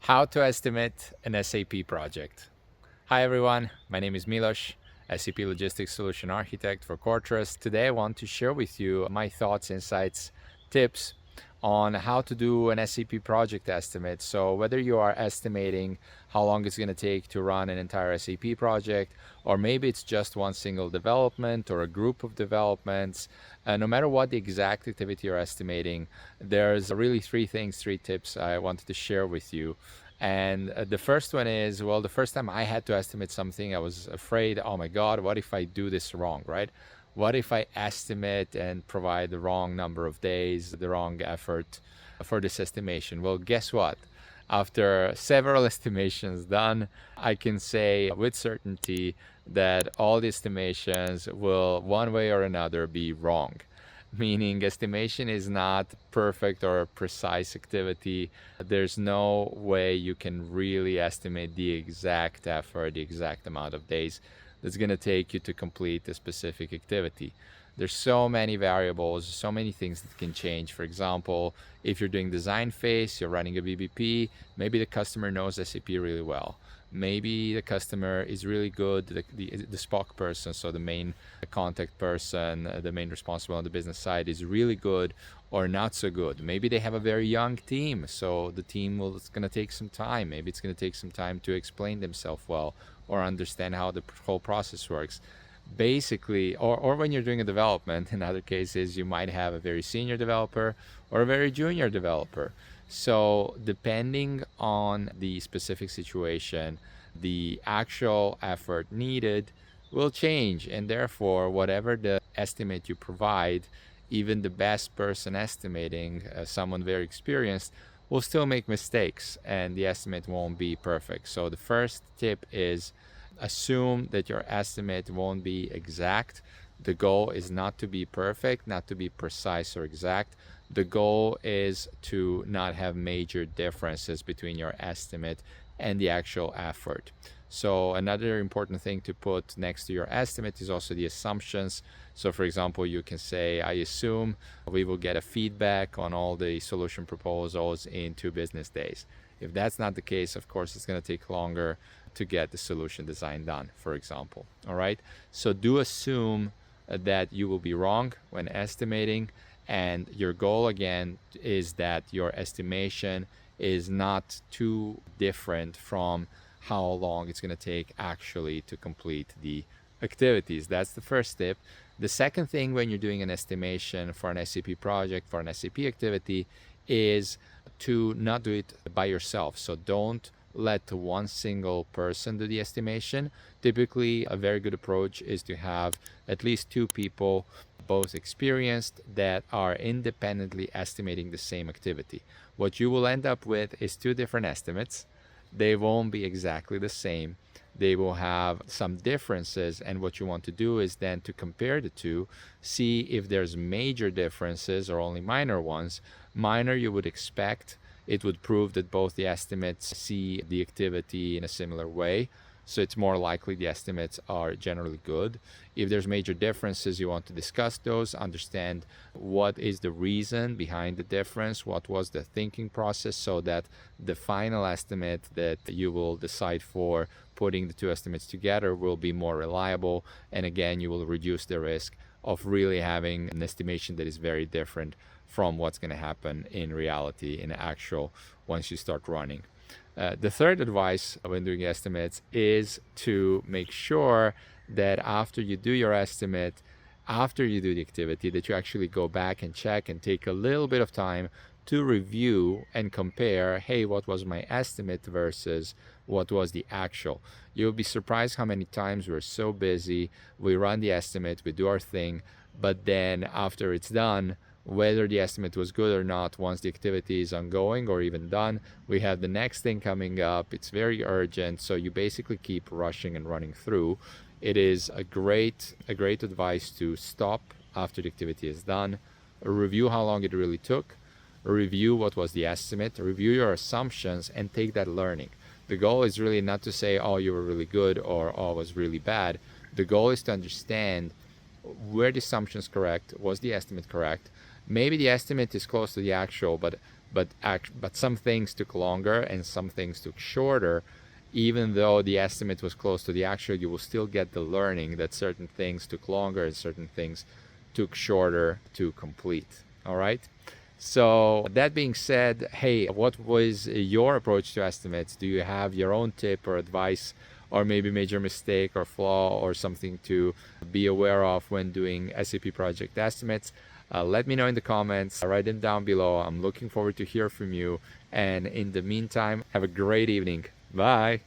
How to estimate an SAP project. Hi everyone, my name is Milos, SAP Logistics Solution Architect for Cortrust. Today I want to share with you my thoughts, insights, tips on how to do an SAP project estimate. So whether you are estimating how long it's going to take to run an entire SAP project, or maybe it's just one single development or a group of developments, no matter what the exact activity you're estimating, there's really three tips I wanted to share with you. And the first one is, well, the first time I had to estimate something, I was afraid, oh my God, what if I do this wrong, right? What if I estimate and provide the wrong number of days, the wrong effort for this estimation? Well, guess what? After several estimations done, I can say with certainty that all the estimations will, one way or another, be wrong. Meaning, estimation is not perfect or precise activity. There's no way you can really estimate the exact effort, the exact amount of days that's going to take you to complete a specific activity. There's so many variables, so many things that can change. For example, if you're doing design phase, you're running a BBP, maybe the customer knows SAP really well. Maybe the customer is really good, the SPOC person, so the main contact person, the main responsible on the business side is really good or not so good. Maybe they have a very young team, so the team it's going to take some time. Maybe it's going to take some time to explain themselves well or understand how the whole process works. Basically, or when you're doing a development, in other cases, you might have a very senior developer or a very junior developer. So depending on the specific situation, the actual effort needed will change. And therefore, whatever the estimate you provide, even the best person estimating, someone very experienced, will still make mistakes and the estimate won't be perfect. So the first tip is assume that your estimate won't be exact. The goal is not to be perfect, not to be precise or exact. The goal is to not have major differences between your estimate and the actual effort. So another important thing to put next to your estimate is also the assumptions. So for example, you can say, I assume we will get a feedback on all the solution proposals in 2 business days. If that's not the case, of course, it's going to take longer to get the solution design done, for example. All right. So do assume that you will be wrong when estimating. And your goal, again, is that your estimation is not too different from how long it's going to take actually to complete the activities. That's the first tip. The second thing when you're doing an estimation for an SAP project, for an SAP activity, is to not do it by yourself. So don't let one single person do the estimation. Typically, a very good approach is to have at least 2 people, both experienced, that are independently estimating the same activity. What you will end up with is 2 different estimates. They won't be exactly the same. They will have some differences, and what you want to do is then to compare the 2, see if there's major differences or only minor ones. Minor you would expect. It would prove that both the estimates see the activity in a similar way. So it's more likely the estimates are generally good. If there's major differences, you want to discuss those, understand what is the reason behind the difference, what was the thinking process, so that the final estimate that you will decide for putting the 2 estimates together will be more reliable. And again, you will reduce the risk of really having an estimation that is very different from what's going to happen in reality, in actual, once you start running. The third advice when doing estimates is to make sure that after you do your estimate, after you do the activity, that you actually go back and check and take a little bit of time to review and compare, hey, what was my estimate versus what was the actual. You'll be surprised how many times we're so busy, we run the estimate, we do our thing, but then after it's done, whether the estimate was good or not, once the activity is ongoing or even done, we have the next thing coming up. It's very urgent, so you basically keep rushing and running through. It is a great advice to stop after the activity is done, review how long it really took, review what was the estimate, review your assumptions, and take that learning. The goal is really not to say, oh, you were really good, or oh, it was really bad. The goal is to understand, were the assumptions correct? Was the estimate correct? Maybe the estimate is close to the actual, but but some things took longer and some things took shorter. Even though the estimate was close to the actual, you will still get the learning that certain things took longer and certain things took shorter to complete. All right. So that being said, hey, what was your approach to estimates? Do you have your own tip or advice, or maybe major mistake or flaw or something to be aware of when doing SAP project estimates? Let me know in the comments. Write them down below. I'm looking forward to hear from you. And in the meantime, have a great evening. Bye.